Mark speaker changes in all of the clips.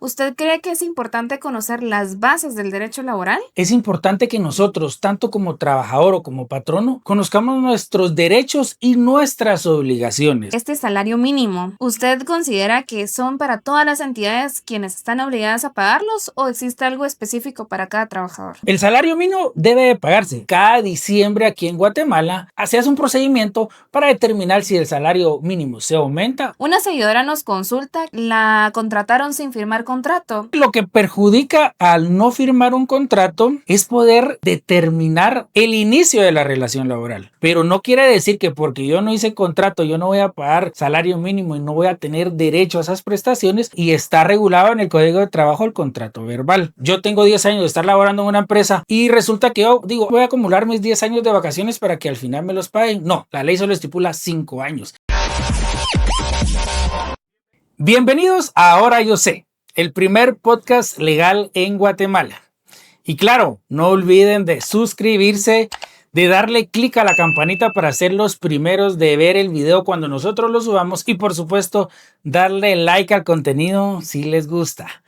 Speaker 1: ¿Usted cree que es importante conocer las bases del derecho laboral?
Speaker 2: Es importante que nosotros, tanto como trabajador o como patrono, conozcamos nuestros derechos y nuestras obligaciones.
Speaker 1: Este salario mínimo, ¿usted considera que son para todas las entidades quienes están obligadas a pagarlos o existe algo específico para cada trabajador?
Speaker 2: El salario mínimo debe de pagarse. Cada diciembre aquí en Guatemala se hace un procedimiento para determinar si el salario mínimo se aumenta.
Speaker 1: Una seguidora nos consulta, la contrataron sin firmar contrato.
Speaker 2: Lo que perjudica al no firmar un contrato es poder determinar el inicio de la relación laboral. Pero no quiere decir que porque yo no hice contrato, yo no voy a pagar salario mínimo y no voy a tener derecho a esas prestaciones, y está regulado en el Código de Trabajo el contrato verbal. Yo tengo 10 años de estar laborando en una empresa y resulta que yo digo, voy a acumular mis 10 años de vacaciones para que al final me los paguen. No, la ley solo estipula 5 años. Bienvenidos a Ahora Yo Sé, el primer podcast legal en Guatemala. Y claro, no olviden de suscribirse, de darle clic a la campanita para ser los primeros de ver el video cuando nosotros lo subamos y por supuesto darle like al contenido si les gusta.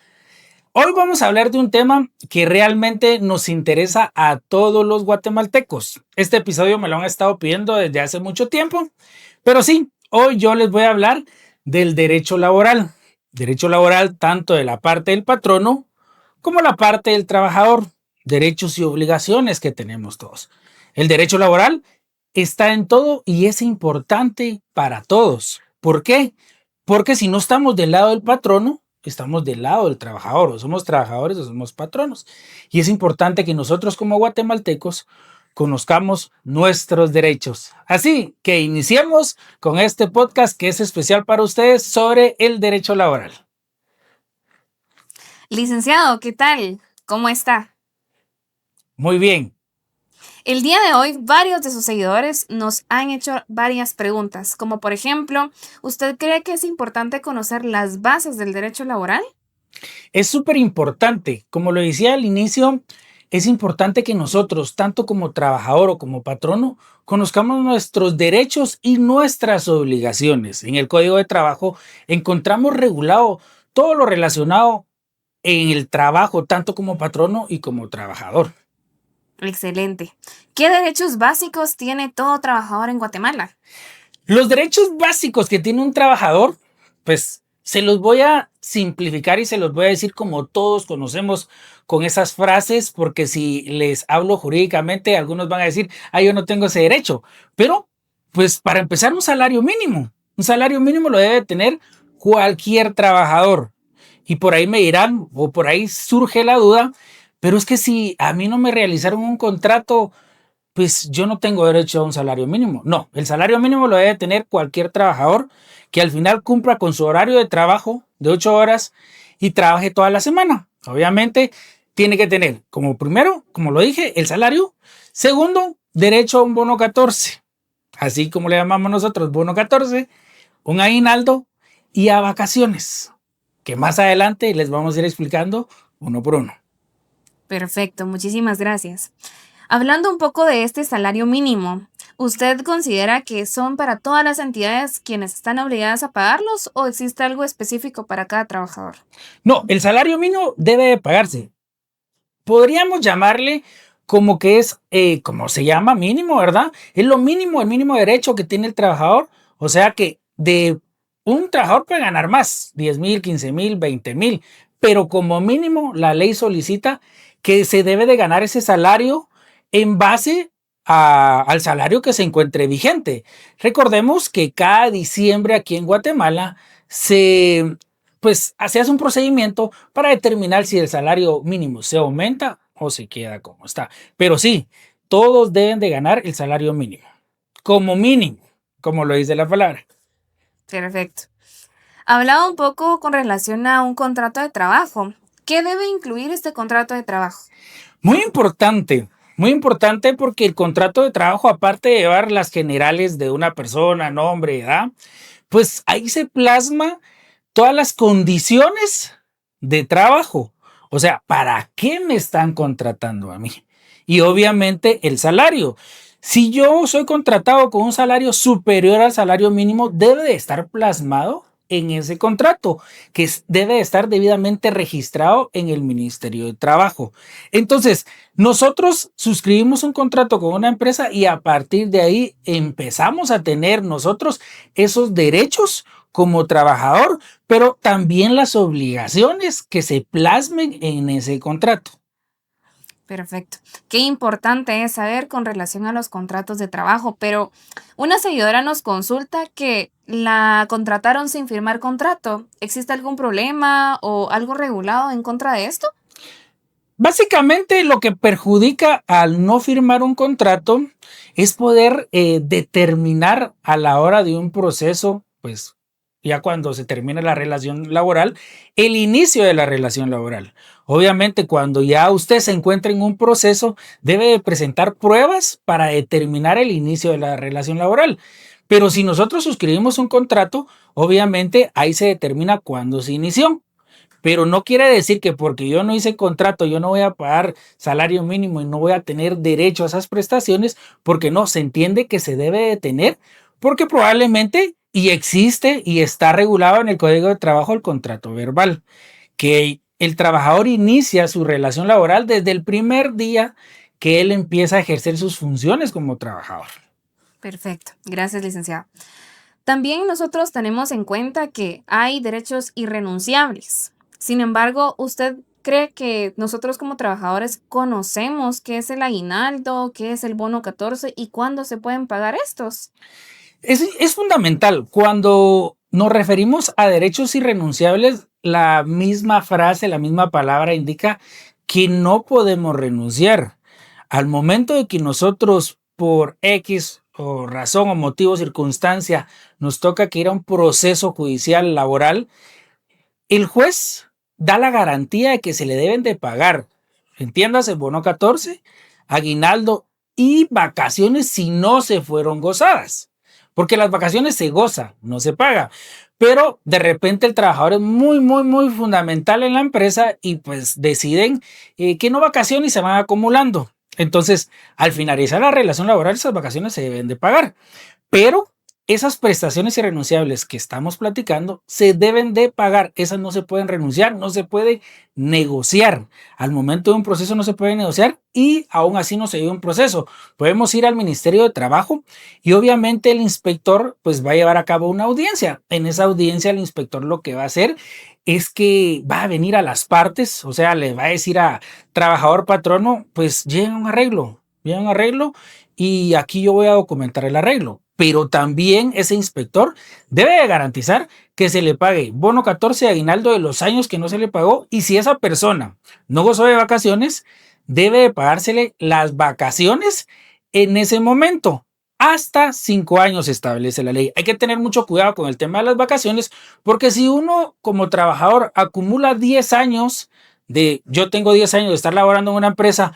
Speaker 2: Hoy vamos a hablar de un tema que realmente nos interesa a todos los guatemaltecos. Este episodio me lo han estado pidiendo desde hace mucho tiempo, pero sí, hoy yo les voy a hablar del derecho laboral. Derecho laboral tanto de la parte del patrono como la parte del trabajador. Derechos y obligaciones que tenemos todos. El derecho laboral está en todo y es importante para todos. ¿Por qué? Porque si no estamos del lado del patrono, estamos del lado del trabajador, o somos trabajadores o somos patronos. Y es importante que nosotros como guatemaltecos conozcamos nuestros derechos. Así que iniciemos con este podcast que es especial para ustedes sobre el derecho laboral.
Speaker 1: Licenciado, ¿qué tal? ¿Cómo está?
Speaker 2: Muy bien.
Speaker 1: El día de hoy, varios de sus seguidores nos han hecho varias preguntas, como por ejemplo, ¿usted cree que es importante conocer las bases del derecho laboral?
Speaker 2: Es súper importante. Como lo decía al inicio, es importante que nosotros, tanto como trabajador o como patrono, conozcamos nuestros derechos y nuestras obligaciones. En el Código de Trabajo encontramos regulado todo lo relacionado en el trabajo, tanto como patrono y como trabajador.
Speaker 1: Excelente. ¿Qué derechos básicos tiene todo trabajador en Guatemala?
Speaker 2: Los derechos básicos que tiene un trabajador, pues se los voy a simplificar y se los voy a decir como todos conocemos con esas frases, porque si les hablo jurídicamente, algunos van a decir, yo no tengo ese derecho. Pero, pues para empezar, un salario mínimo. Un salario mínimo lo debe tener cualquier trabajador. Y por ahí me dirán, o por ahí surge la duda, pero es que si a mí no me realizaron un contrato, pues yo no tengo derecho a un salario mínimo. No, el salario mínimo lo debe tener cualquier trabajador que al final cumpla con su horario de trabajo de 8 horas y trabaje toda la semana. Obviamente tiene que tener como primero, como lo dije, el salario. Segundo, derecho a un bono 14, así como le llamamos nosotros, bono 14, un aguinaldo y a vacaciones, que más adelante les vamos a ir explicando uno por uno.
Speaker 1: Perfecto, muchísimas gracias. Hablando un poco de este salario mínimo, ¿usted considera que son para todas las entidades quienes están obligadas a pagarlos o existe algo específico para cada trabajador?
Speaker 2: No, el salario mínimo debe de pagarse. Podríamos llamarle como que es, como se llama, mínimo, ¿verdad? Es lo mínimo, el mínimo derecho que tiene el trabajador. O sea que de un trabajador puede ganar más, 10,000, 15,000, 20,000, pero como mínimo la ley solicita que se debe de ganar ese salario en base al salario que se encuentre vigente. Recordemos que cada diciembre aquí en Guatemala se hace un procedimiento para determinar si el salario mínimo se aumenta o se queda como está. Pero sí, todos deben de ganar el salario mínimo, como lo dice la palabra.
Speaker 1: Perfecto. Hablaba un poco con relación a un contrato de trabajo. ¿Qué debe incluir este contrato de trabajo?
Speaker 2: Muy importante porque el contrato de trabajo, aparte de llevar las generales de una persona, nombre, edad, pues ahí se plasma todas las condiciones de trabajo. O sea, ¿para qué me están contratando a mí? Y obviamente el salario. Si yo soy contratado con un salario superior al salario mínimo, debe de estar plasmado en ese contrato, que debe estar debidamente registrado en el Ministerio de Trabajo. Entonces, nosotros suscribimos un contrato con una empresa y a partir de ahí empezamos a tener nosotros esos derechos como trabajador, pero también las obligaciones que se plasmen en ese contrato.
Speaker 1: Perfecto. Qué importante es saber con relación a los contratos de trabajo, pero una seguidora nos consulta que la contrataron sin firmar contrato. ¿Existe algún problema o algo regulado en contra de esto?
Speaker 2: Básicamente lo que perjudica al no firmar un contrato es poder determinar a la hora de un proceso, pues ya cuando se termina la relación laboral, el inicio de la relación laboral. Obviamente cuando ya usted se encuentra en un proceso, debe de presentar pruebas para determinar el inicio de la relación laboral. Pero si nosotros suscribimos un contrato, obviamente ahí se determina cuándo se inició. Pero no quiere decir que porque yo no hice contrato, yo no voy a pagar salario mínimo y no voy a tener derecho a esas prestaciones, porque no, se entiende que se debe de tener, porque probablemente y existe y está regulado en el Código de Trabajo el contrato verbal, que el trabajador inicia su relación laboral desde el primer día que él empieza a ejercer sus funciones como trabajador.
Speaker 1: Perfecto. Gracias, licenciado. También nosotros tenemos en cuenta que hay derechos irrenunciables. Sin embargo, ¿usted cree que nosotros como trabajadores conocemos qué es el aguinaldo, qué es el bono 14 y cuándo se pueden pagar estos?
Speaker 2: Es fundamental. Cuando nos referimos a derechos irrenunciables, la misma frase, la misma palabra indica que no podemos renunciar. Al momento de que nosotros por X o razón o motivo, circunstancia, nos toca que ir a un proceso judicial laboral, el juez da la garantía de que se le deben de pagar, entiéndase, bono 14, aguinaldo y vacaciones si no se fueron gozadas. Porque las vacaciones se goza, no se paga. Pero de repente el trabajador es muy fundamental en la empresa y pues deciden que no vacaciones y se van acumulando. Entonces, al finalizar la relación laboral, esas vacaciones se deben de pagar. Pero esas prestaciones irrenunciables que estamos platicando se deben de pagar. Esas no se pueden renunciar, no se puede negociar. Al momento de un proceso no se puede negociar y aún así no se lleva un proceso. Podemos ir al Ministerio de Trabajo y obviamente el inspector pues va a llevar a cabo una audiencia. En esa audiencia el inspector lo que va a hacer es que va a venir a las partes, o sea, le va a decir a trabajador patrono, pues llega un arreglo y aquí yo voy a documentar el arreglo. Pero también ese inspector debe de garantizar que se le pague bono 14 de aguinaldo de los años que no se le pagó y si esa persona no gozó de vacaciones, debe de pagársele las vacaciones en ese momento. Hasta 5 años establece la ley. Hay que tener mucho cuidado con el tema de las vacaciones porque si uno como trabajador acumula 10 años yo tengo 10 años de estar laborando en una empresa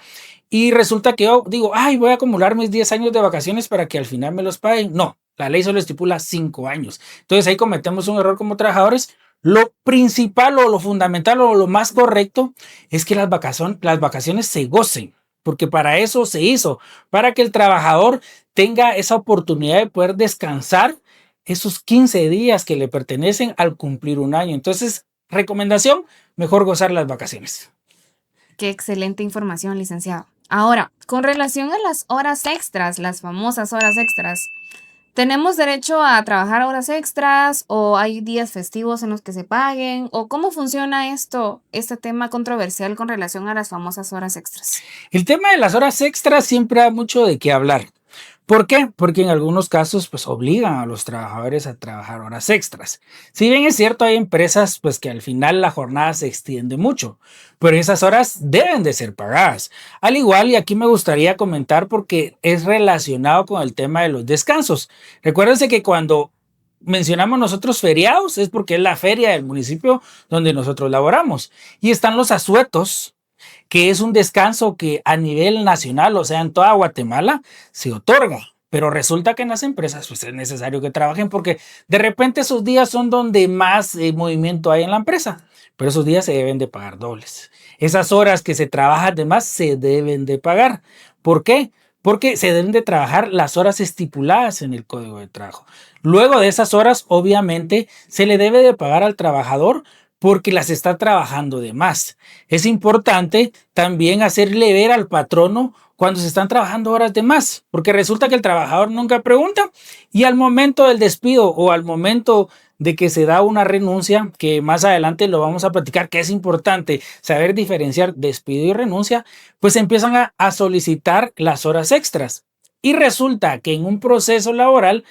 Speaker 2: y resulta que yo digo, ay, voy a acumular mis 10 años de vacaciones para que al final me los paguen. No, la ley solo estipula 5 años. Entonces ahí cometemos un error como trabajadores. Lo principal o lo fundamental o lo más correcto es que las vacaciones se gocen, porque para eso se hizo, para que el trabajador tenga esa oportunidad de poder descansar esos 15 días que le pertenecen al cumplir un año. Entonces, recomendación, mejor gozar las vacaciones.
Speaker 1: Qué excelente información, licenciado. Ahora, con relación a las horas extras, las famosas horas extras, ¿tenemos derecho a trabajar horas extras o hay días festivos en los que se paguen? ¿O cómo funciona este tema controversial con relación a las famosas horas extras?
Speaker 2: El tema de las horas extras siempre da mucho de qué hablar. ¿Por qué? Porque en algunos casos pues obligan a los trabajadores a trabajar horas extras. Si bien es cierto, hay empresas pues que al final la jornada se extiende mucho, pero esas horas deben de ser pagadas. Al igual, y aquí me gustaría comentar porque es relacionado con el tema de los descansos. Recuérdense que cuando mencionamos nosotros feriados es porque es la feria del municipio donde nosotros laboramos y están los asuetos, que es un descanso que a nivel nacional, o sea, en toda Guatemala, se otorga. Pero resulta que en las empresas pues, es necesario que trabajen porque de repente esos días son donde más movimiento hay en la empresa. Pero esos días se deben de pagar dobles. Esas horas que se trabajan de más se deben de pagar. ¿Por qué? porque se deben de trabajar las horas estipuladas en el código de trabajo. Luego de esas horas, obviamente, se le debe de pagar al trabajador porque las está trabajando de más. Es importante también hacerle ver al patrono cuando se están trabajando horas de más, porque resulta que el trabajador nunca pregunta y al momento del despido o al momento de que se da una renuncia, que más adelante lo vamos a platicar, que es importante saber diferenciar despido y renuncia, pues empiezan a solicitar las horas extras. Y resulta que en un proceso laboral,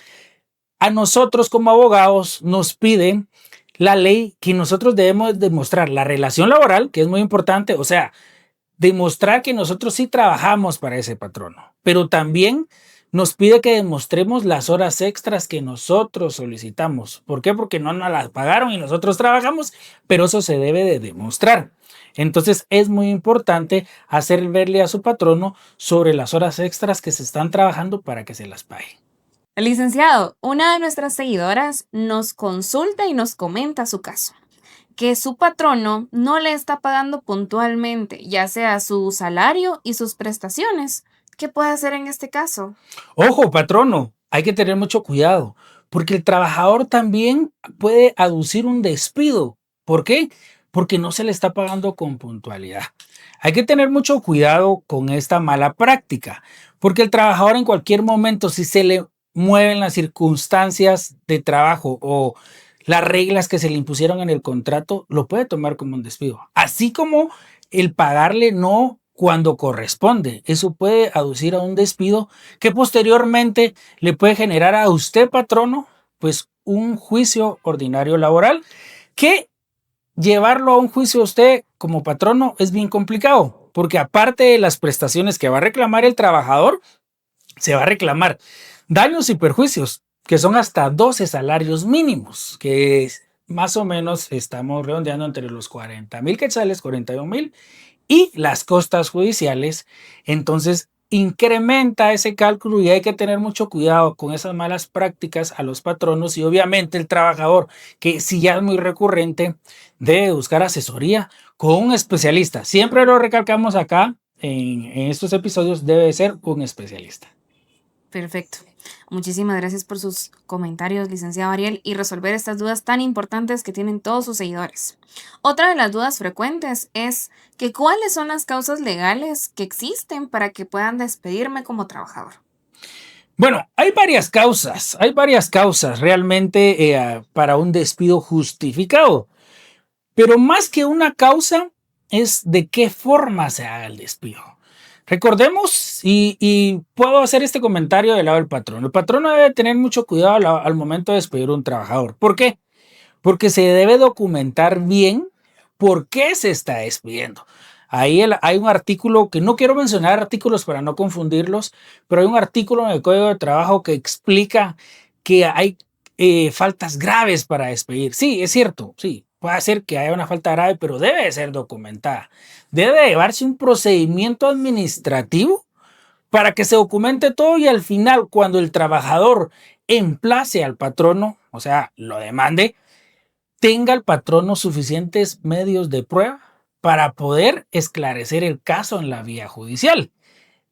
Speaker 2: a nosotros como abogados nos piden la ley que nosotros debemos demostrar la relación laboral, que es muy importante, o sea, demostrar que nosotros sí trabajamos para ese patrono, pero también nos pide que demostremos las horas extras que nosotros solicitamos. ¿Por qué? Porque no nos las pagaron y nosotros trabajamos, pero eso se debe de demostrar. Entonces es muy importante hacer verle a su patrono sobre las horas extras que se están trabajando para que se las pague.
Speaker 1: Licenciado, una de nuestras seguidoras nos consulta y nos comenta su caso, que su patrono no le está pagando puntualmente, ya sea su salario y sus prestaciones. ¿Qué puede hacer en este caso?
Speaker 2: Ojo, patrono, hay que tener mucho cuidado, porque el trabajador también puede aducir un despido. ¿Por qué? Porque no se le está pagando con puntualidad. Hay que tener mucho cuidado con esta mala práctica, porque el trabajador en cualquier momento, si se le mueven las circunstancias de trabajo o las reglas que se le impusieron en el contrato, lo puede tomar como un despido. Así como el pagarle no cuando corresponde. Eso puede aducir a un despido que posteriormente le puede generar a usted, patrono, pues un juicio ordinario laboral, que llevarlo a un juicio a usted como patrono es bien complicado, porque aparte de las prestaciones que va a reclamar el trabajador, se va a reclamar daños y perjuicios, que son hasta 12 salarios mínimos, que más o menos estamos redondeando entre los 40,000 quetzales, 41,000, y las costas judiciales. Entonces incrementa ese cálculo y hay que tener mucho cuidado con esas malas prácticas a los patronos y obviamente el trabajador, que si ya es muy recurrente, debe buscar asesoría con un especialista. Siempre lo recalcamos acá en estos episodios, debe ser un especialista.
Speaker 1: Perfecto. Muchísimas gracias por sus comentarios, licenciado Ariel, y resolver estas dudas tan importantes que tienen todos sus seguidores. Otra de las dudas frecuentes es que ¿cuáles son las causas legales que existen para que puedan despedirme como trabajador?
Speaker 2: Bueno, hay varias causas realmente para un despido justificado, pero más que una causa es de qué forma se haga el despido. Recordemos, y puedo hacer este comentario del lado del patrón. El patrón debe tener mucho cuidado al momento de despedir a un trabajador. ¿Por qué? Porque se debe documentar bien por qué se está despidiendo. Ahí hay un artículo, que no quiero mencionar artículos para no confundirlos, pero hay un artículo en el Código de Trabajo que explica que hay faltas graves para despedir. Sí, es cierto, sí, puede ser que haya una falta grave, pero debe ser documentada. Debe llevarse un procedimiento administrativo para que se documente todo y al final, cuando el trabajador emplace al patrono, o sea, lo demande, tenga el patrono suficientes medios de prueba para poder esclarecer el caso en la vía judicial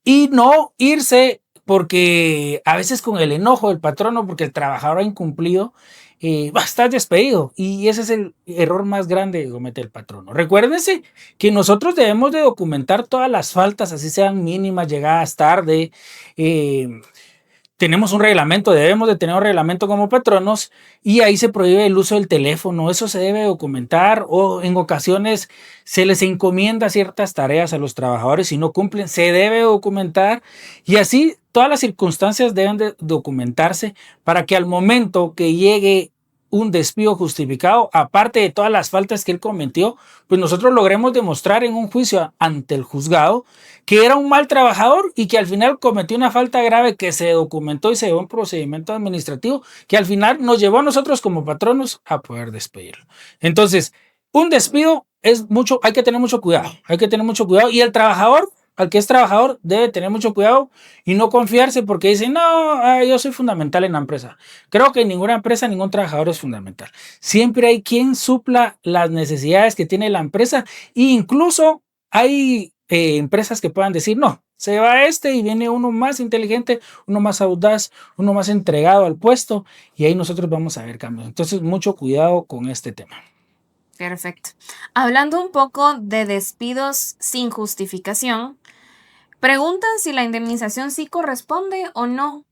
Speaker 2: y no irse porque a veces con el enojo del patrono porque el trabajador ha incumplido, va a estar despedido y ese es el error más grande que comete el patrono. Recuérdense que nosotros debemos de documentar todas las faltas, así sean mínimas, llegadas tarde, tenemos un reglamento, debemos de tener un reglamento como patronos y ahí se prohíbe el uso del teléfono, eso se debe documentar o en ocasiones se les encomienda ciertas tareas a los trabajadores y no cumplen, se debe documentar y así todas las circunstancias deben de documentarse para que al momento que llegue un despido justificado, aparte de todas las faltas que él cometió, pues nosotros logremos demostrar en un juicio ante el juzgado que era un mal trabajador y que al final cometió una falta grave que se documentó y se llevó un procedimiento administrativo que al final nos llevó a nosotros como patronos a poder despedirlo. Entonces, un despido es mucho, hay que tener mucho cuidado y el trabajador, al que es trabajador, debe tener mucho cuidado y no confiarse porque dicen, no, yo soy fundamental en la empresa. Creo que en ninguna empresa, ningún trabajador es fundamental. Siempre hay quien supla las necesidades que tiene la empresa e incluso hay empresas que puedan decir, no, Se va este y viene uno más inteligente, uno más audaz, uno más entregado al puesto y ahí nosotros vamos a ver cambios. Entonces, mucho cuidado con este tema.
Speaker 1: Perfecto. Hablando un poco de despidos sin justificación, preguntan si la indemnización sí corresponde o no.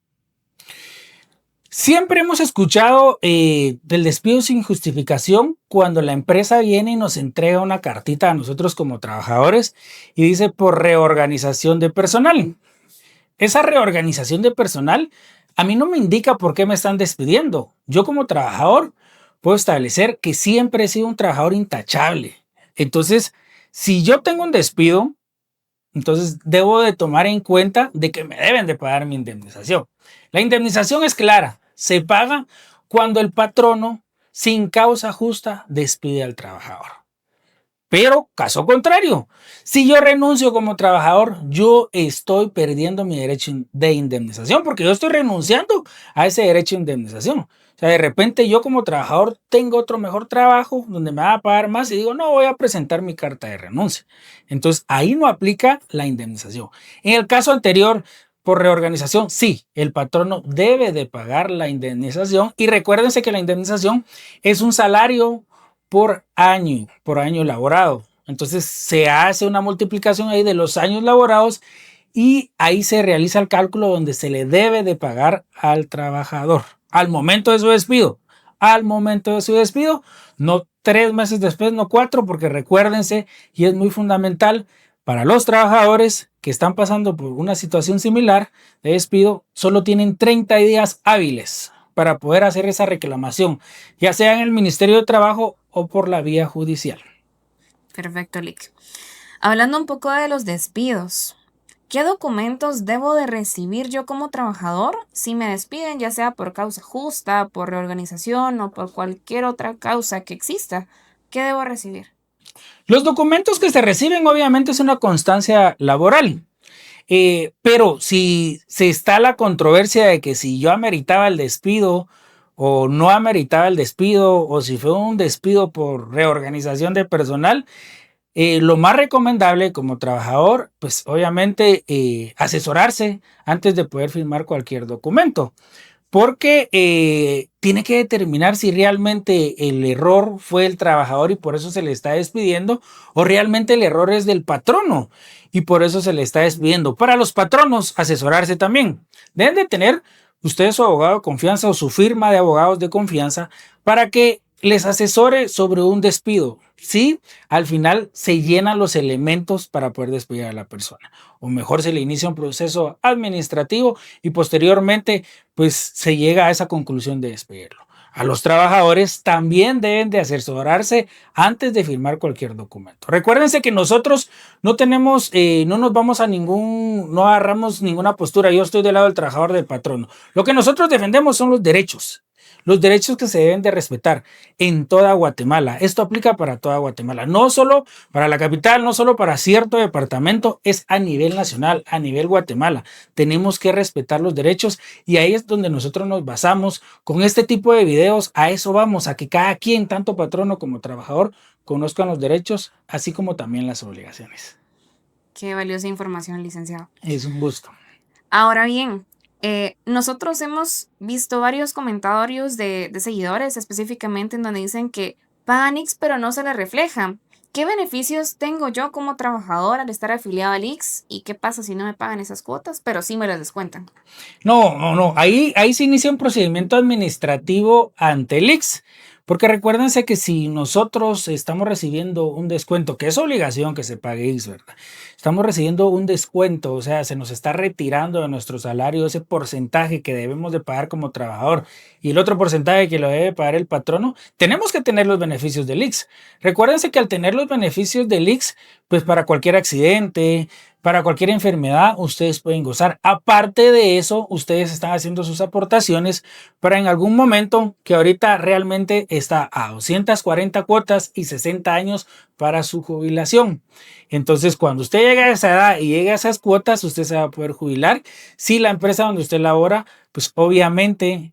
Speaker 2: Siempre hemos escuchado del despido sin justificación cuando la empresa viene y nos entrega una cartita a nosotros como trabajadores y dice por reorganización de personal. Esa reorganización de personal a mí no me indica por qué me están despidiendo. Yo como trabajador puedo establecer que siempre he sido un trabajador intachable. Entonces, si yo tengo un despido, entonces debo de tomar en cuenta de que me deben de pagar mi indemnización. La indemnización es clara, se paga cuando el patrono sin causa justa despide al trabajador. Pero caso contrario, si yo renuncio como trabajador, yo estoy perdiendo mi derecho de indemnización porque yo estoy renunciando a ese derecho de indemnización. O sea, de repente yo como trabajador tengo otro mejor trabajo donde me va a pagar más y digo, no, voy a presentar mi carta de renuncia. Entonces ahí no aplica la indemnización. En el caso anterior, por reorganización, sí, el patrono debe de pagar la indemnización y recuérdense que la indemnización es un salario por año elaborado. Entonces se hace una multiplicación ahí de los años laborados y ahí se realiza el cálculo donde se le debe de pagar al trabajador al momento de su despido. Al momento de su despido, no 3 meses después, no 4, porque recuérdense, y es muy fundamental para los trabajadores que están pasando por una situación similar de despido, solo tienen 30 días hábiles para poder hacer esa reclamación, ya sea en el Ministerio de Trabajo o por la vía judicial.
Speaker 1: Perfecto, Lick. Hablando un poco de los despidos, ¿qué documentos debo de recibir yo como trabajador si me despiden, ya sea por causa justa, por reorganización o por cualquier otra causa que exista? ¿Qué debo recibir?
Speaker 2: Los documentos que se reciben obviamente es una constancia laboral. Pero si se está la controversia de que si yo ameritaba el despido o no ameritaba el despido o si fue un despido por reorganización de personal, lo más recomendable como trabajador, pues obviamente asesorarse antes de poder firmar cualquier documento. Porque tiene que determinar si realmente el error fue el trabajador y por eso se le está despidiendo o realmente el error es del patrono y por eso se le está despidiendo. Para los patronos, asesorarse también. Deben de tener ustedes su abogado de confianza o su firma de abogados de confianza para que les asesore sobre un despido. Sí, al final se llenan los elementos para poder despedir a la persona. O mejor se le inicia un proceso administrativo y posteriormente pues se llega a esa conclusión de despedirlo. A los trabajadores también deben de asesorarse antes de firmar cualquier documento. Recuérdense que nosotros no tenemos, no nos vamos a no agarramos ninguna postura. Yo estoy del lado del trabajador, del patrono. Lo que nosotros defendemos son los derechos que se deben de respetar en toda Guatemala. Esto aplica para toda Guatemala, no solo para la capital, no solo para cierto departamento, es a nivel nacional, a nivel Guatemala. Tenemos que respetar los derechos y ahí es donde nosotros nos basamos con este tipo de videos. A eso vamos, a que cada quien, tanto patrono como trabajador, conozcan los derechos, así como también las obligaciones.
Speaker 1: Qué valiosa información, licenciado.
Speaker 2: Es un gusto.
Speaker 1: Ahora bien, nosotros hemos visto varios comentarios de seguidores específicamente en donde dicen que pagan IX pero no se les refleja. ¿Qué beneficios tengo yo como trabajador al estar afiliado al IX? ¿Y qué pasa si no me pagan esas cuotas, pero sí me las descuentan?
Speaker 2: No. Ahí se inicia un procedimiento administrativo ante el IX. Porque recuérdense que si nosotros estamos recibiendo un descuento, que es obligación que se pague IX, ¿verdad? Estamos recibiendo un descuento, o sea, se nos está retirando de nuestro salario ese porcentaje que debemos de pagar como trabajador y el otro porcentaje que lo debe pagar el patrono, tenemos que tener los beneficios del IX. Recuérdense que al tener los beneficios del IX, pues para cualquier accidente, para cualquier enfermedad, ustedes pueden gozar. Aparte de eso, ustedes están haciendo sus aportaciones para en algún momento, que ahorita realmente está a 240 cuotas y 60 años para su jubilación. Entonces, cuando usted llegue a esa edad y llegue a esas cuotas, usted se va a poder jubilar. Si la empresa donde usted labora, pues obviamente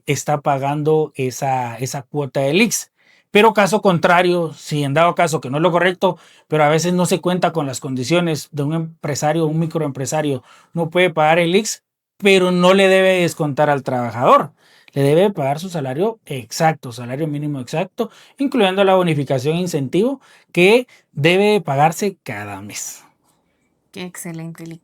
Speaker 2: está pagando esa cuota del IX. Pero caso contrario, si en dado caso que no es lo correcto, pero a veces no se cuenta con las condiciones de un empresario, un microempresario, no puede pagar el IX, pero no le debe descontar al trabajador. Le debe pagar su salario exacto, salario mínimo exacto, incluyendo la bonificación e incentivo que debe pagarse cada mes.
Speaker 1: Qué excelente, Lick.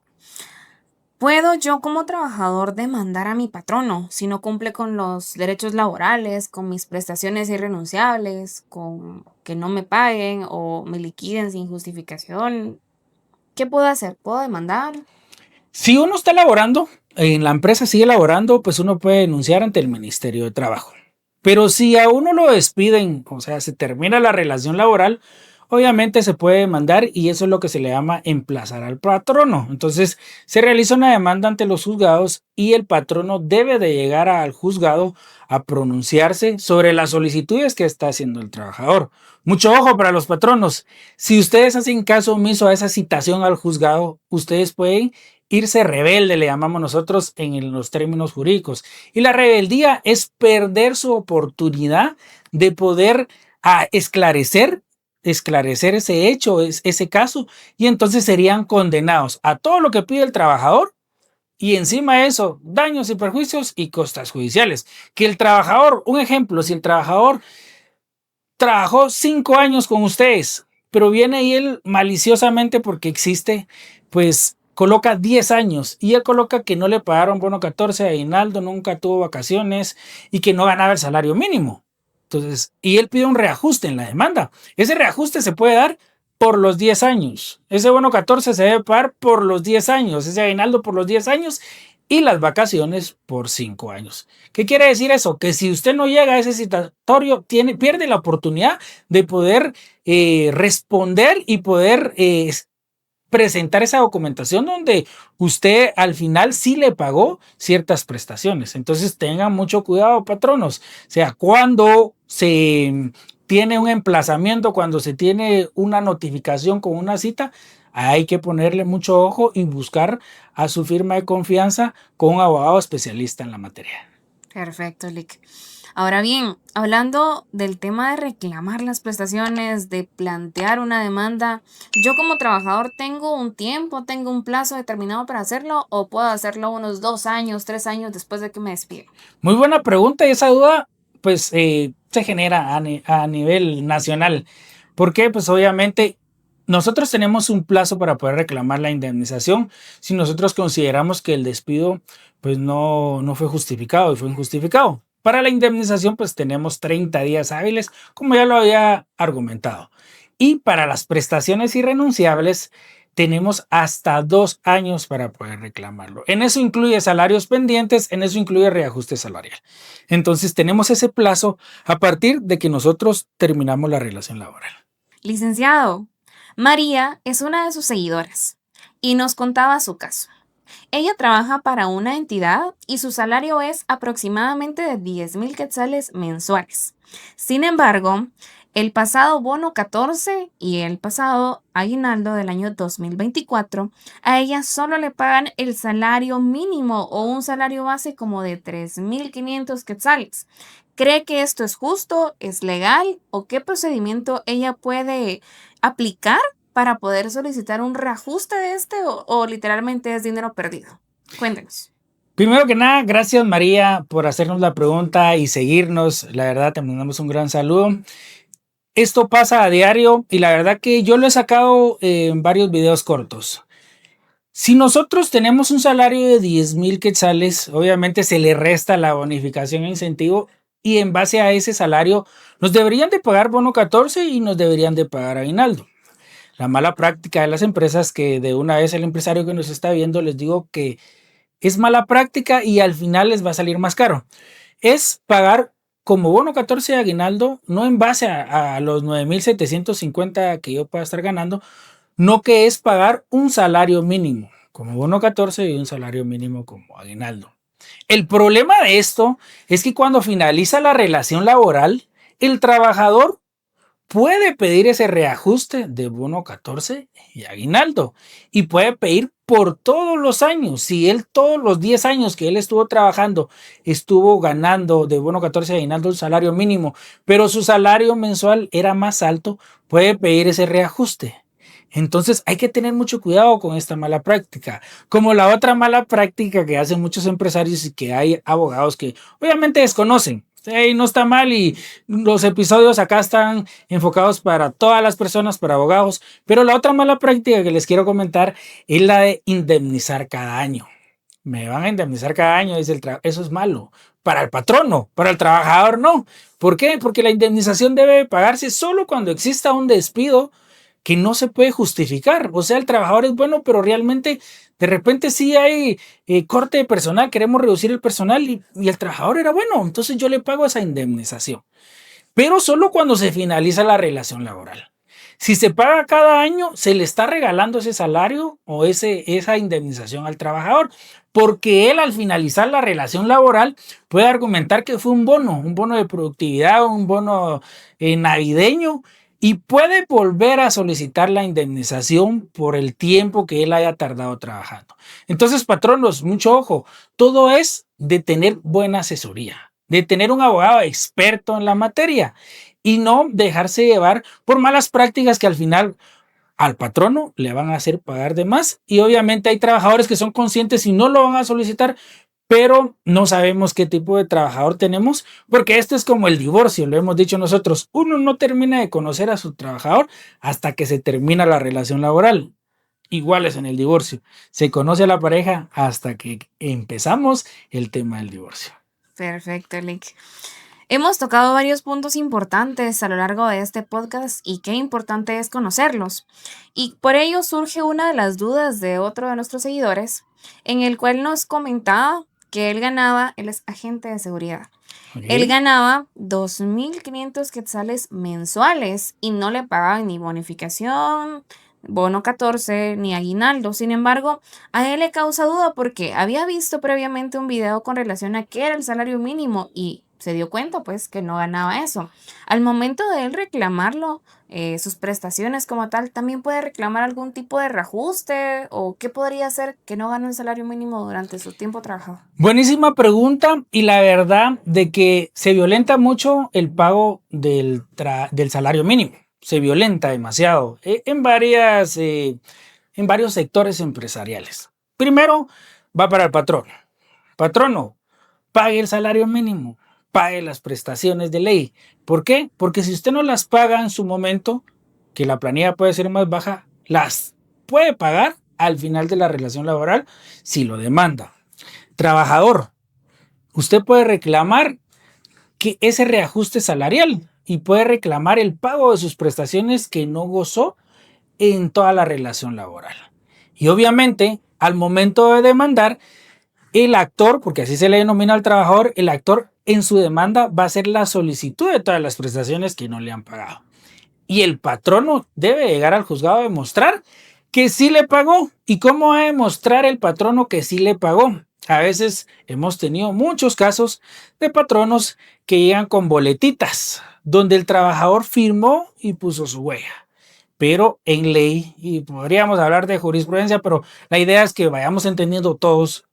Speaker 1: ¿Puedo yo como trabajador demandar a mi patrono si no cumple con los derechos laborales, con mis prestaciones irrenunciables, con que no me paguen o me liquiden sin justificación? ¿Qué puedo hacer? ¿Puedo demandar?
Speaker 2: Si uno está laborando, en la empresa sigue laborando, pues uno puede denunciar ante el Ministerio de Trabajo. Pero si a uno lo despiden, o sea, se termina la relación laboral, obviamente se puede demandar y eso es lo que se le llama emplazar al patrono. Entonces se realiza una demanda ante los juzgados y el patrono debe de llegar al juzgado a pronunciarse sobre las solicitudes que está haciendo el trabajador. Mucho ojo para los patronos. Si ustedes hacen caso omiso a esa citación al juzgado, ustedes pueden irse rebelde, le llamamos nosotros en los términos jurídicos. Y la rebeldía es perder su oportunidad de poder esclarecer ese hecho, ese caso, y entonces serían condenados a todo lo que pide el trabajador y encima de eso, daños y perjuicios y costas judiciales. Que el trabajador, un ejemplo, si el trabajador trabajó 5 años con ustedes, pero viene y él maliciosamente porque existe, pues coloca 10 años y él coloca que no le pagaron bono 14 a aguinaldo, nunca tuvo vacaciones y que no ganaba el salario mínimo. Entonces, y él pide un reajuste en la demanda. Ese reajuste se puede dar por los 10 años. Ese bono 14 se debe pagar por los 10 años, ese aguinaldo por los 10 años y las vacaciones por 5 años. ¿Qué quiere decir eso? Que si usted no llega a ese citatorio, pierde la oportunidad de poder responder y poder presentar esa documentación donde usted al final sí le pagó ciertas prestaciones. Entonces tengan mucho cuidado, patronos. O sea, cuando se tiene un emplazamiento, cuando se tiene una notificación con una cita, hay que ponerle mucho ojo y buscar a su firma de confianza con un abogado especialista en la materia.
Speaker 1: Perfecto, Lick. Ahora bien, hablando del tema de reclamar las prestaciones, de plantear una demanda, ¿yo como trabajador tengo un tiempo, tengo un plazo determinado para hacerlo o puedo hacerlo unos 2 años, 3 años después de que me despido?
Speaker 2: Muy buena pregunta y esa duda pues se genera a nivel nacional. ¿Por qué? Pues obviamente nosotros tenemos un plazo para poder reclamar la indemnización si nosotros consideramos que el despido pues no fue justificado y fue injustificado. Para la indemnización pues tenemos 30 días hábiles, como ya lo había argumentado. Y para las prestaciones irrenunciables tenemos hasta 2 años para poder reclamarlo. En eso incluye salarios pendientes, en eso incluye reajuste salarial. Entonces tenemos ese plazo a partir de que nosotros terminamos la relación laboral.
Speaker 1: Licenciado, María es una de sus seguidoras y nos contaba su caso. Ella trabaja para una entidad y su salario es aproximadamente de 10,000 quetzales mensuales. Sin embargo, el pasado bono 14 y el pasado aguinaldo del año 2024, a ella solo le pagan el salario mínimo o un salario base como de 3,500 quetzales. ¿Cree que esto es justo, es legal o qué procedimiento ella puede aplicar para poder solicitar un reajuste de o literalmente es dinero perdido? Cuéntenos.
Speaker 2: Primero que nada, gracias María por hacernos la pregunta y seguirnos. La verdad, te mandamos un gran saludo. Esto pasa a diario y la verdad que yo lo he sacado en varios videos cortos. Si nosotros tenemos un salario de 10,000 quetzales, obviamente se le resta la bonificación e incentivo y en base a ese salario nos deberían de pagar bono 14 y nos deberían de pagar aguinaldo. La mala práctica de las empresas, que de una vez el empresario que nos está viendo les digo que es mala práctica y al final les va a salir más caro, es pagar como bono 14 de aguinaldo, no en base a los 9,750 que yo pueda estar ganando, no, que es pagar un salario mínimo como bono 14 y un salario mínimo como aguinaldo. El problema de esto es que cuando finaliza la relación laboral, el trabajador puede pedir ese reajuste de bono 14 y aguinaldo y puede pedir por todos los años. Si él todos los 10 años que él estuvo trabajando estuvo ganando de bono 14 y aguinaldo el salario mínimo, pero su salario mensual era más alto, puede pedir ese reajuste. Entonces hay que tener mucho cuidado con esta mala práctica, como la otra mala práctica que hacen muchos empresarios y que hay abogados que obviamente desconocen. Hey, no está mal y los episodios acá están enfocados para todas las personas, para abogados, pero la otra mala práctica que les quiero comentar es la de indemnizar cada año. Me van a indemnizar cada año, dice eso es malo. Para el patrono, para el trabajador no. ¿Por qué? Porque la indemnización debe pagarse solo cuando exista un despido que no se puede justificar. O sea, el trabajador es bueno, pero realmente de repente sí hay corte de personal, queremos reducir el personal y el trabajador era bueno, entonces yo le pago esa indemnización. Pero solo cuando se finaliza la relación laboral. Si se paga cada año, se le está regalando ese salario o esa indemnización al trabajador, porque él al finalizar la relación laboral puede argumentar que fue un bono de productividad, un bono navideño, y puede volver a solicitar la indemnización por el tiempo que él haya tardado trabajando. Entonces, patronos, mucho ojo, todo es de tener buena asesoría, de tener un abogado experto en la materia y no dejarse llevar por malas prácticas que al final al patrono le van a hacer pagar de más. Y obviamente hay trabajadores que son conscientes y no lo van a solicitar, pero no sabemos qué tipo de trabajador tenemos, porque esto es como el divorcio, lo hemos dicho nosotros, uno no termina de conocer a su trabajador hasta que se termina la relación laboral. Igual es en el divorcio, se conoce a la pareja hasta que empezamos el tema del divorcio.
Speaker 1: Perfecto, Lick. Hemos tocado varios puntos importantes a lo largo de este podcast y qué importante es conocerlos. Y por ello surge una de las dudas de otro de nuestros seguidores, en el cual nos comentaba que él es agente de seguridad.
Speaker 2: Okay.
Speaker 1: Él ganaba 2.500 quetzales mensuales y no le pagaban ni bonificación, bono 14 ni aguinaldo. Sin embargo, a él le causa duda porque había visto previamente un video con relación a qué era el salario mínimo y se dio cuenta pues que no ganaba eso. Al momento de él reclamarlo, sus prestaciones como tal, ¿también puede reclamar algún tipo de reajuste o qué podría hacer que no gane un salario mínimo durante su tiempo trabajado?
Speaker 2: Buenísima pregunta y la verdad de que se violenta mucho el pago del salario mínimo. Se violenta demasiado en varios sectores empresariales. Primero va para el patrono. Patrono, pague el salario mínimo, pague las prestaciones de ley. ¿Por qué? Porque si usted no las paga en su momento, que la planilla puede ser más baja, las puede pagar al final de la relación laboral si lo demanda. Trabajador, usted puede reclamar que ese reajuste salarial y puede reclamar el pago de sus prestaciones que no gozó en toda la relación laboral. Y obviamente, al momento de demandar, el actor, porque así se le denomina al trabajador, el actor en su demanda va a hacer la solicitud de todas las prestaciones que no le han pagado. Y el patrono debe llegar al juzgado a demostrar que sí le pagó. ¿Y cómo va a demostrar el patrono que sí le pagó? A veces hemos tenido muchos casos de patronos que llegan con boletitas donde el trabajador firmó y puso su huella. Pero en ley, y podríamos hablar de jurisprudencia, pero la idea es que vayamos entendiendo todos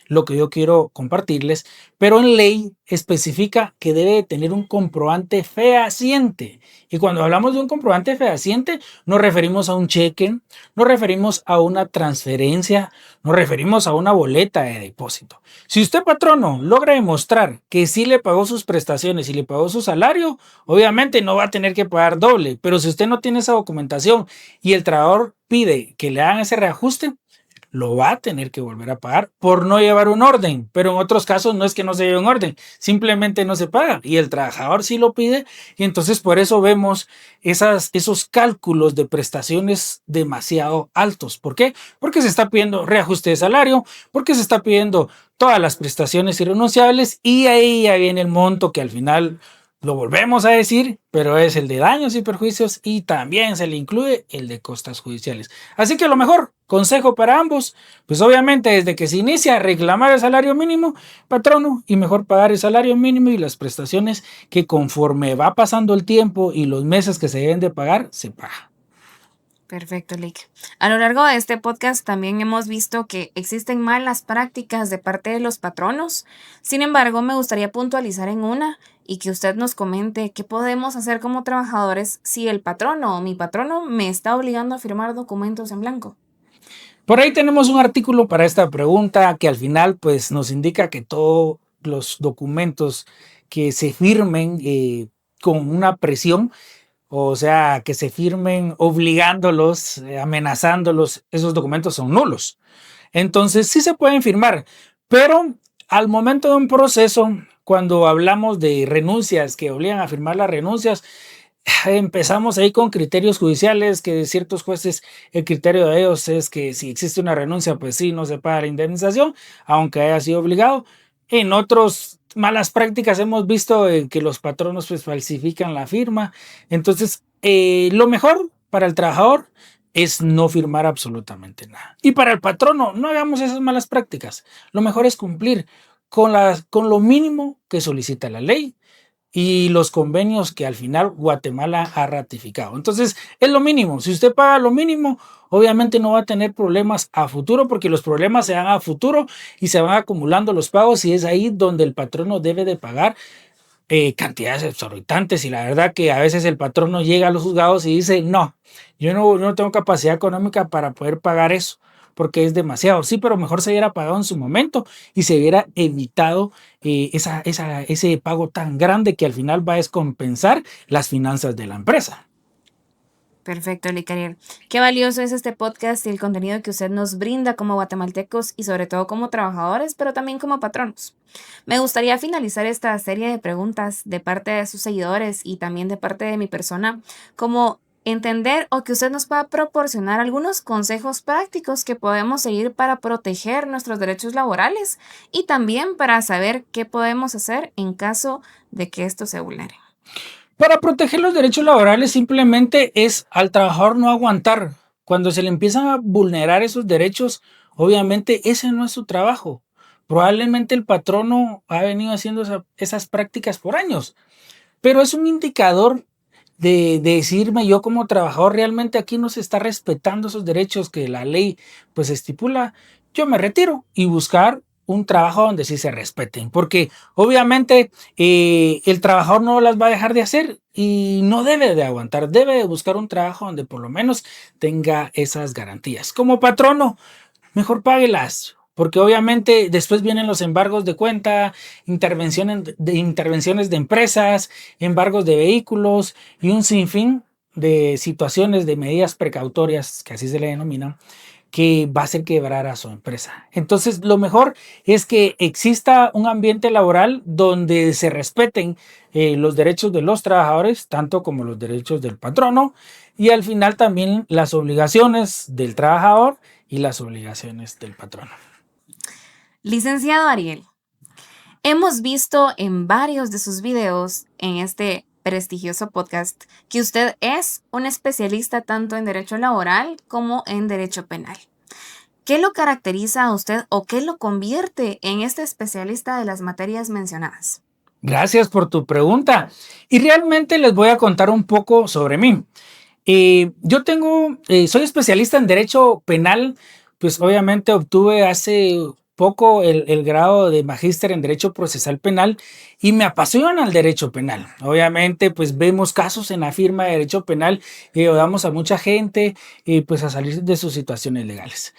Speaker 2: lo que yo quiero compartirles, pero en ley especifica que debe tener un comprobante fehaciente. Y cuando hablamos de un comprobante fehaciente, nos referimos a un cheque, nos referimos a una transferencia, nos referimos a una boleta de depósito. Si usted, patrono, logra demostrar que sí le pagó sus prestaciones y le pagó su salario, obviamente no va a tener que pagar doble, pero si usted no tiene esa documentación y el trabajador pide que le hagan ese reajuste, lo va a tener que volver a pagar por no llevar un orden, pero en otros casos no es que no se lleve un orden, simplemente no se paga y el trabajador sí lo pide y entonces por eso vemos esos cálculos de prestaciones demasiado altos. ¿Por qué? Porque se está pidiendo reajuste de salario, porque se está pidiendo todas las prestaciones irrenunciables y ahí ya viene el monto que al final Lo volvemos a decir, pero es el de daños y perjuicios y también se le incluye el de costas judiciales. Así que lo mejor, consejo para ambos, pues obviamente desde que se inicia a reclamar el salario mínimo, patrono, y mejor pagar el salario mínimo y las prestaciones que conforme va pasando el tiempo y los meses que se deben de pagar, se paga.
Speaker 1: Perfecto, Lick. A lo largo de este podcast también hemos visto que existen malas prácticas de parte de los patronos. Sin embargo, me gustaría puntualizar en una y que usted nos comente qué podemos hacer como trabajadores si el patrono o mi patrono me está obligando a firmar documentos en blanco.
Speaker 2: Por ahí tenemos un artículo para esta pregunta que al final pues nos indica que todos los documentos que se firmen con una presión, o sea, que se firmen obligándolos, amenazándolos, esos documentos son nulos. Entonces sí se pueden firmar, pero al momento de un proceso, cuando hablamos de renuncias que obligan a firmar las renuncias, empezamos ahí con criterios judiciales que ciertos jueces, el criterio de ellos es que si existe una renuncia, pues sí, no se paga la indemnización, aunque haya sido obligado. En otros malas prácticas hemos visto que los patronos pues falsifican la firma. Entonces, lo mejor para el trabajador es no firmar absolutamente nada. Y para el patrono, no hagamos esas malas prácticas. Lo mejor es cumplir con lo mínimo que solicita la ley y los convenios que al final Guatemala ha ratificado. Entonces, es lo mínimo. Si usted paga lo mínimo, obviamente no va a tener problemas a futuro, porque los problemas se dan a futuro y se van acumulando los pagos, y es ahí donde el patrono debe de pagar cantidades exorbitantes. Y la verdad que a veces el patrono llega a los juzgados y dice, no, yo no tengo capacidad económica para poder pagar eso, porque es demasiado. Sí, pero mejor se hubiera pagado en su momento y se hubiera evitado ese pago tan grande que al final va a descompensar las finanzas de la empresa.
Speaker 1: Perfecto, Licariel. Qué valioso es este podcast y el contenido que usted nos brinda como guatemaltecos y sobre todo como trabajadores, pero también como patronos. Me gustaría finalizar esta serie de preguntas de parte de sus seguidores y también de parte de mi persona, como entender o que usted nos pueda proporcionar algunos consejos prácticos que podemos seguir para proteger nuestros derechos laborales y también para saber qué podemos hacer en caso de que esto se vulnere.
Speaker 2: Para proteger los derechos laborales simplemente es al trabajador no aguantar. Cuando se le empiezan a vulnerar esos derechos, obviamente ese no es su trabajo. Probablemente el patrono ha venido haciendo esas prácticas por años, pero es un indicador de decirme yo como trabajador, realmente aquí no se está respetando esos derechos que la ley pues estipula. Yo me retiro y buscar un trabajo donde sí se respeten, porque obviamente el trabajador no las va a dejar de hacer y no debe de aguantar, debe de buscar un trabajo donde por lo menos tenga esas garantías. Como patrono, mejor páguelas, porque obviamente después vienen los embargos de cuenta, intervenciones de empresas, embargos de vehículos y un sinfín de situaciones, de medidas precautorias, que así se le denominan, que va a hacer quebrar a su empresa. Entonces, lo mejor es que exista un ambiente laboral donde se respeten los derechos de los trabajadores, tanto como los derechos del patrono, y al final también las obligaciones del trabajador y las obligaciones del patrono.
Speaker 1: Licenciado Ariel, hemos visto en varios de sus videos en este prestigioso podcast que usted es un especialista tanto en derecho laboral como en derecho penal. ¿Qué lo caracteriza a usted o qué lo convierte en este especialista de las materias mencionadas?
Speaker 2: Gracias por tu pregunta. Y realmente les voy a contar un poco sobre mí. Soy especialista en derecho penal, pues obviamente obtuve hace poco el grado de magíster en derecho procesal penal y me apasiona el derecho penal. Obviamente pues vemos casos en la firma de derecho penal y ayudamos a mucha gente pues a salir de sus situaciones legales.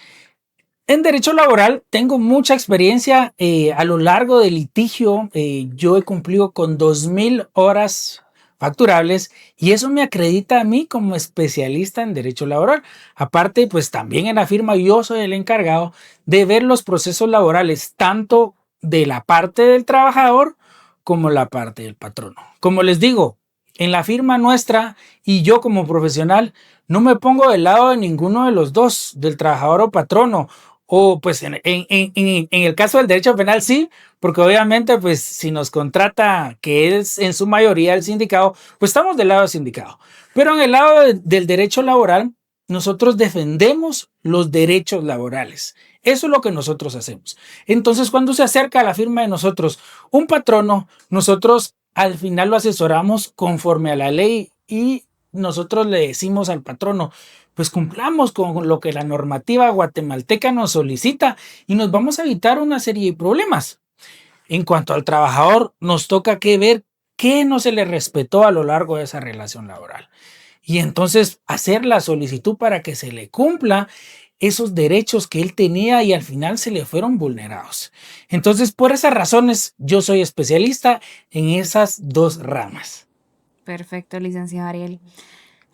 Speaker 2: En derecho laboral tengo mucha experiencia a lo largo del litigio. Yo he cumplido con 2,000 horas facturables y eso me acredita a mí como especialista en derecho laboral. Aparte, pues también en la firma yo soy el encargado de ver los procesos laborales, tanto de la parte del trabajador como la parte del patrono. Como les digo, en la firma nuestra y yo como profesional no me pongo del lado de ninguno de los dos, del trabajador o patrono. O pues en el caso del derecho penal sí, porque obviamente pues si nos contrata, que es en su mayoría el sindicato, pues estamos del lado del sindicato. Pero en el lado del derecho laboral, nosotros defendemos los derechos laborales. Eso es lo que nosotros hacemos. Entonces, cuando se acerca a la firma de nosotros un patrono, nosotros al final lo asesoramos conforme a la ley y nosotros le decimos al patrono, pues cumplamos con lo que la normativa guatemalteca nos solicita y nos vamos a evitar una serie de problemas. En cuanto al trabajador, nos toca que ver qué no se le respetó a lo largo de esa relación laboral. Y entonces hacer la solicitud para que se le cumpla esos derechos que él tenía y al final se le fueron vulnerados. Entonces, por esas razones, yo soy especialista en esas dos ramas.
Speaker 1: Perfecto, licenciado Ariel.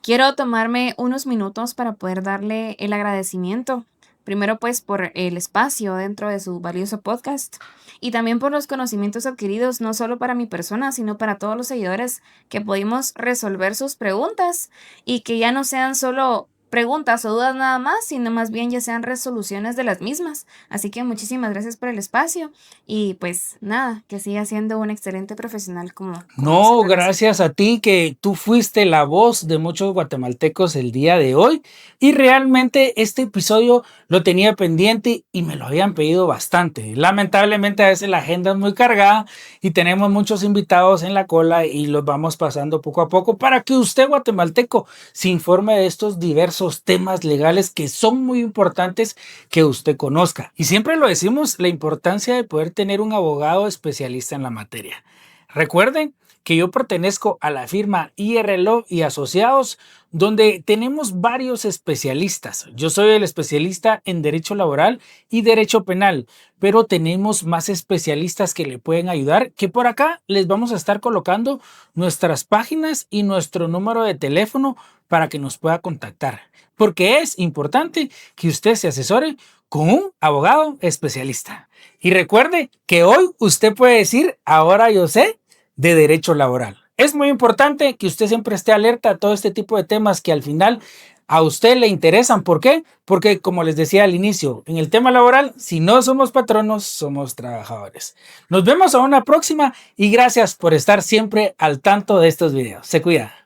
Speaker 1: Quiero tomarme unos minutos para poder darle el agradecimiento. Primero, pues, por el espacio dentro de su valioso podcast y también por los conocimientos adquiridos, no solo para mi persona, sino para todos los seguidores que pudimos resolver sus preguntas y que ya no sean solo preguntas o dudas nada más, sino más bien ya sean resoluciones de las mismas. Así que muchísimas gracias por el espacio y pues nada, que siga siendo un excelente profesional como
Speaker 2: No,
Speaker 1: siempre lo ha sido.
Speaker 2: gracias a ti que tú fuiste la voz de muchos guatemaltecos el día de hoy y realmente este episodio lo tenía pendiente y me lo habían pedido bastante. Lamentablemente a veces la agenda es muy cargada y tenemos muchos invitados en la cola y los vamos pasando poco a poco para que usted guatemalteco se informe de estos diversos temas legales que son muy importantes que usted conozca. Y siempre lo decimos, la importancia de poder tener un abogado especialista en la materia. Recuerden que yo pertenezco a la firma IRLO y Asociados, donde tenemos varios especialistas. Yo soy el especialista en Derecho Laboral y Derecho Penal, pero tenemos más especialistas que le pueden ayudar, que por acá les vamos a estar colocando nuestras páginas y nuestro número de teléfono para que nos pueda contactar, porque es importante que usted se asesore con un abogado especialista. Y recuerde que hoy usted puede decir, ahora yo sé de derecho laboral. Es muy importante que usted siempre esté alerta a todo este tipo de temas que al final a usted le interesan. ¿Por qué? Porque como les decía al inicio, en el tema laboral, si no somos patronos, somos trabajadores. Nos vemos a una próxima y gracias por estar siempre al tanto de estos videos. Se cuida.